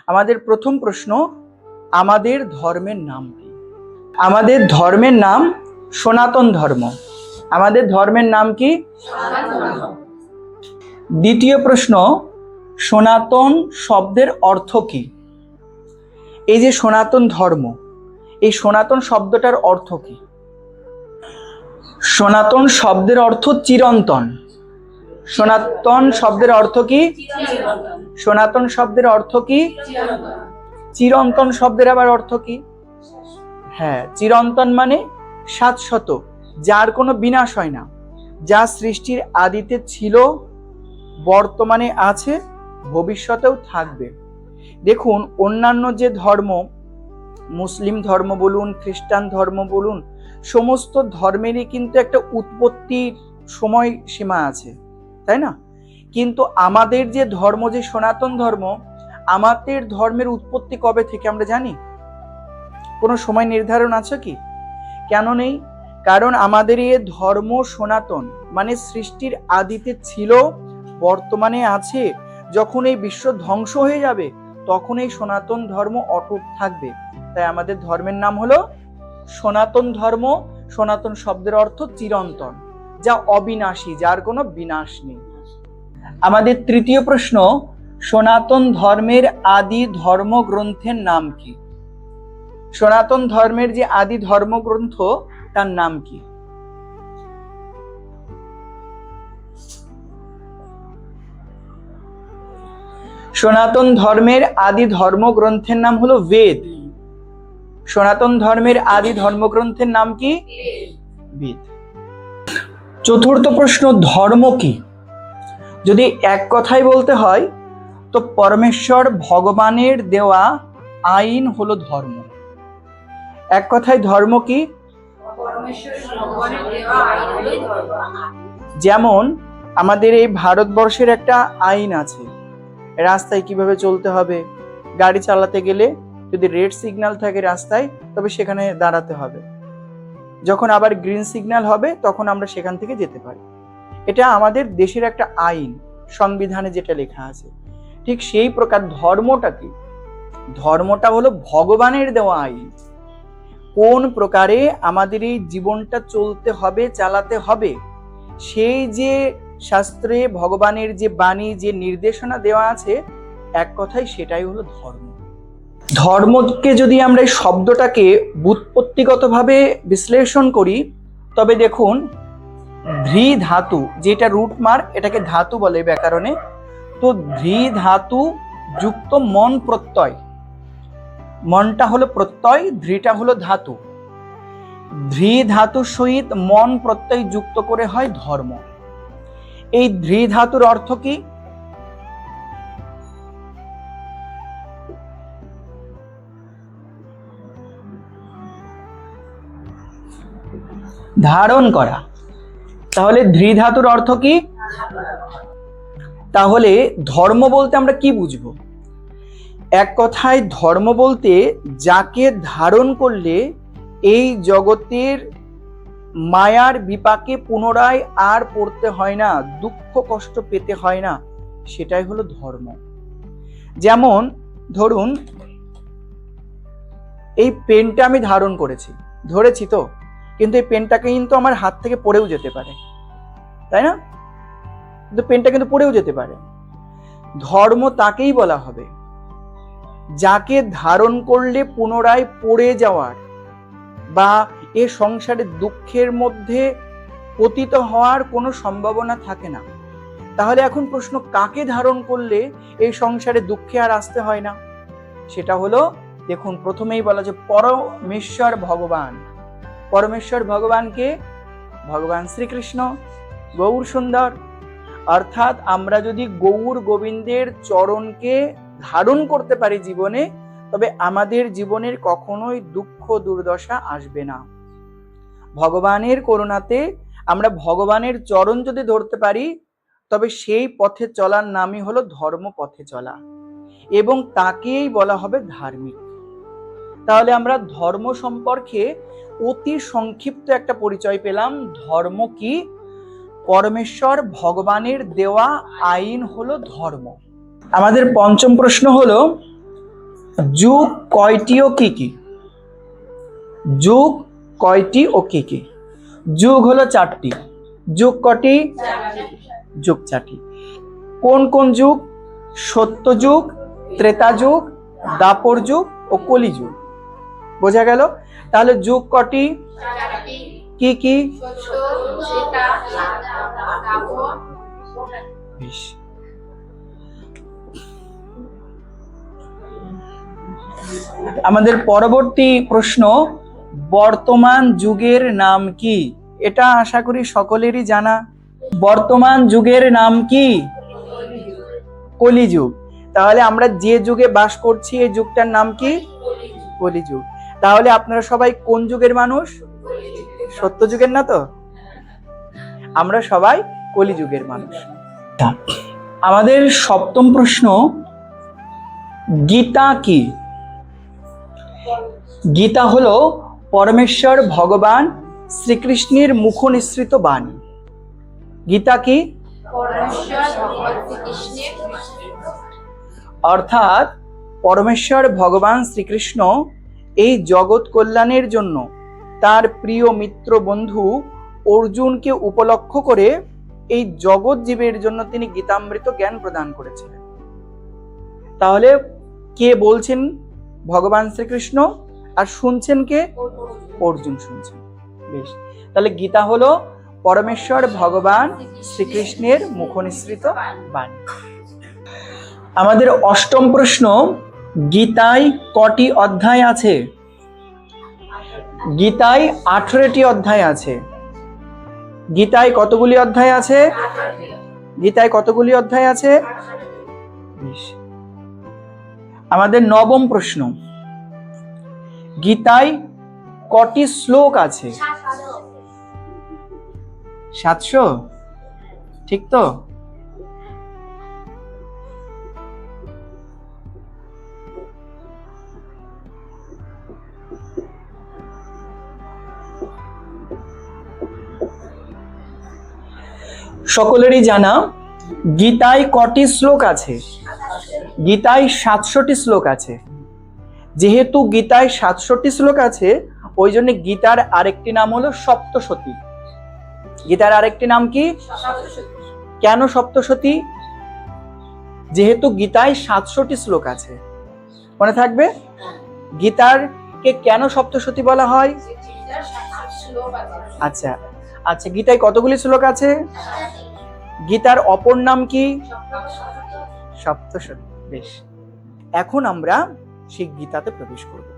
আমাদের প্রথম প্রশ্ন, আমাদের ধর্মের নাম কি? আমাদের ধর্মের নাম সনাতন ধর্ম। আমাদের ধর্মের নাম কি? দ্বিতীয় প্রশ্ন, সনাতন শব্দের অর্থ কি? এই যে সনাতন ধর্ম, এই সনাতন শব্দটার অর্থ কি? সনাতন শব্দের অর্থ চিরন্তন। সনাতন শব্দের অর্থ কি? সনাতন শব্দের অর্থ কি? চিরন্তন শব্দের আবার অর্থ কি? হ্যাঁ, চিরন্তন মানে শাশ্বত, যার কোনো বিনাশ হয় না, যা সৃষ্টির আদিতে ছিল, বর্তমানে আছে, ভবিষ্যতেও থাকবে। দেখুন, অন্যান্য যে ধর্ম, মুসলিম ধর্ম বলুন, খ্রিস্টান ধর্ম বলুন, সমস্ত ধর্মেরই কিন্তু একটা উৎপত্তির সময় সীমা আছে, তাই না? কিন্তু আমাদের যে ধর্ম, যে সনাতন ধর্ম, আমাদের ধর্মের উৎপত্তি কবে থেকে আমরা জানি? কোনো সময় নির্ধারণ আছে কি? কেন নেই? কারণ আমাদের এই ধর্ম সনাতন, মানে সৃষ্টির আদিতে ছিল, বর্তমানে আছে, যখন এই বিশ্ব ধ্বংস হয়ে যাবে তখন এই সনাতন ধর্ম অটুট থাকবে। তাই আমাদের ধর্মের নাম হলো সনাতন ধর্ম। সনাতন শব্দের অর্থ চিরন্তন, যা অবিনাশী, যার কোনো বিনাশ নেই। আমাদের তৃতীয় প্রশ্ন, সনাতন ধর্মের আদি ধর্মগ্রন্থের নাম কি? সনাতন ধর্মের যে আদি ধর্মগ্রন্থ, তার নাম কি? সনাতন ধর্মের আদি ধর্মগ্রন্থের নাম হলো বেদ। সনাতন ধর্মের আদি ধর্মগ্রন্থের নাম কি? বেদ। চতুর্থ প্রশ্ন, ধর্ম কি? যদি এক কথায় বলতে হয় তো পরমেশ্বর ভগবানের দেওয়া আইন হলো ধর্ম। এক কথায় ধর্ম কি? যেমন আমাদের এই ভারতবর্ষের একটা আইন আছে, রাস্তায় কিভাবে চলতে হবে, গাড়ি চালাতে গেলে যদি রেড সিগন্যাল থাকে রাস্তায়, তবে সেখানে দাঁড়াতে হবে, যখন আবার গ্রিন সিগন্যাল হবে তখন আমরা সেখান থেকে যেতে পারি। এটা আমাদের দেশের একটা আইন, সংবিধানে যেটা লেখা আছে। ঠিক সেই প্রকার ধর্মটা কি? ধর্মটা হলো ভগবানের দেওয়া আইন। কোন প্রকারে আমাদের এই জীবনটা চলতে হবে, চালাতে হবে, সেই যে শাস্ত্রে ভগবানের যে বাণী, যে নির্দেশনা দেওয়া আছে, এক কথায় সেটাই হলো ধর্ম। ধর্মকে যদি আমরা এই শব্দটাকে ব্যুৎপত্তিগতভাবে বিশ্লেষণ করি, তবে দেখুন, ধৃ ধাতু, যেটা রুট মার্ক, এটাকে ধাতু বলে ব্যাকরণে। তো ধৃ ধাতু যুক্ত মন প্রত্যয়, মনটা হলো প্রত্যয়, ধৃটা হলো ধাতু, ধৃ ধাতুর সহিত মন প্রত্যয় যুক্ত করে হয় ধর্ম। এই ধৃ ধাতুর অর্থ কি? ধারণ করা। তাহলে ধৃ ধাতুর অর্থ কি? তাহলে ধর্ম বলতে আমরা কি বুঝবো? এক কথায় ধর্ম বলতে যাকে ধারণ করলে এই জগতের মায়ার বিপাকে পুনরায় আর পড়তে হয় না, দুঃখ কষ্ট পেতে হয় না, সেটাই হলো ধর্ম। যেমন ধরুন, এই পেনটা আমি ধারণ করেছি, ধরেছি তো, কিন্তু এই পেনটাকে কিন্তু আমার হাত থেকে পড়েও যেতে পারে, তাই না? কিন্তু পেনটা কিন্তু পড়েও যেতে পারে। ধর্ম তাকেই বলা হবে যাকে ধারণ করলে পুনরায় পড়ে যাওয়ার বা এ সংসারে দুঃখের মধ্যে পতিত হওয়ার কোনো সম্ভাবনা থাকে না। তাহলে এখন প্রশ্ন, কাকে ধারণ করলে এই সংসারে দুঃখে আর আসতে হয় না? সেটা হলো, দেখুন, প্রথমেই বলা যে পরমেশ্বর ভগবান। পরমেশ্বর ভগবানকে ভগবান শ্রীকৃষ্ণ, গৌর সুন্দর। অর্থাৎ আমরা যদি গৌর গোবিন্দের চরণকে ধারণ করতে পারি জীবনে, তবে আমাদের জীবনের কখনোই দুঃখ দুর্দশা আসবে না। ভগবানের করুণাতে আমরা ভগবানের চরণ যদি ধরতে পারি, তবে সেই পথে চলার নামই হলো ধর্ম পথে চলা, এবং তাকেই বলা হবে ধার্মিক। তাহলে আমরা ধর্ম সম্পর্কে অতি সংক্ষিপ্ত একটা পরিচয় পেলাম। ধর্ম কি? পরমেশ্বর ভগবানের দেওয়া আইন হলো ধর্ম। আমাদের পঞ্চম প্রশ্ন হলো, যুগ কয়টি ও কি কি? যুগ কয়টি ও কি কি? যুগ হলো 4টি। যুগ কটি? যুগ 4টি। কোন কোন যুগ? সত্য যুগ, ত্রেতা যুগ, দাপর যুগ ও কলি যুগ। বোঝা গেল? তাহলে যুগ কটি? কি কি? আমাদের পরবর্তী প্রশ্ন, বর্তমান যুগের নাম কি? এটা আশা করি সকলেরই জানা। বর্তমান যুগের নাম কি? কলিযুগ। তাহলে আমরা যে যুগে বাস করছি এই যুগটার নাম কি? কলিযুগ। তাহলে আপনারা সবাই কোন যুগের মানুষ? সত্য যুগের না তো? আমরা সবাই কলিযুগের মানুষ। আমাদের 7ম প্রশ্ন, গীতা কি? গীতা হলো পরমেশ্বর ভগবান শ্রীকৃষ্ণের মুখ নিঃসৃত বাণী। গীতা কি? অর্থাৎ পরমেশ্বর ভগবান শ্রীকৃষ্ণ এই জগৎ কল্যাণের জন্য তার প্রিয় মিত্র বন্ধু অর্জুনকে উপলক্ষ করে এই জগৎ জীবের জন্য তিনি গীতামৃত জ্ঞান প্রদান করেছিলেন। তাহলে কে বলছেন? ভগবান শ্রীকৃষ্ণ। আর শুনছেন কে? অর্জুন শুনছেন। বেশ, তাহলে গীতা হলো পরমেশ্বর ভগবান শ্রীকৃষ্ণের মুখ নিঃসৃত বাণী। আমাদের 8ম প্রশ্ন, গীতায় কটি অধ্যায় আছে? গীতায় 18টি অধ্যায় আছে। গীতায় কতগুলি অধ্যায় আছে? গীতায় কতগুলি অধ্যায় আছে? আমাদের 9ম প্রশ্ন, গীতায় কটি শ্লোক আছে? 700? ঠিক তো? সকলেরই জানা গীতায় কটি শ্লোক আছে? গীতায় 700টি শ্লোক আছে। যেহেতু গীতায় 700টি শ্লোক আছে, ওই জন্য গীতার আরেকটি নাম হলো সপ্তশতী। গীতার আরেকটি নাম কি? কেন সপ্তশতী? যেহেতু গীতায় 700টি শ্লোক আছে। মনে থাকবে? গীতার কে কেন সপ্তশতী বলা হয়? আচ্ছা আচ্ছা, গীতায় কতগুলি শ্লোক আছে? গীতার অপর নাম কি? সপ্তশতী। বেশ, এখন আমরা সেই গীতাতে প্রবেশ করব।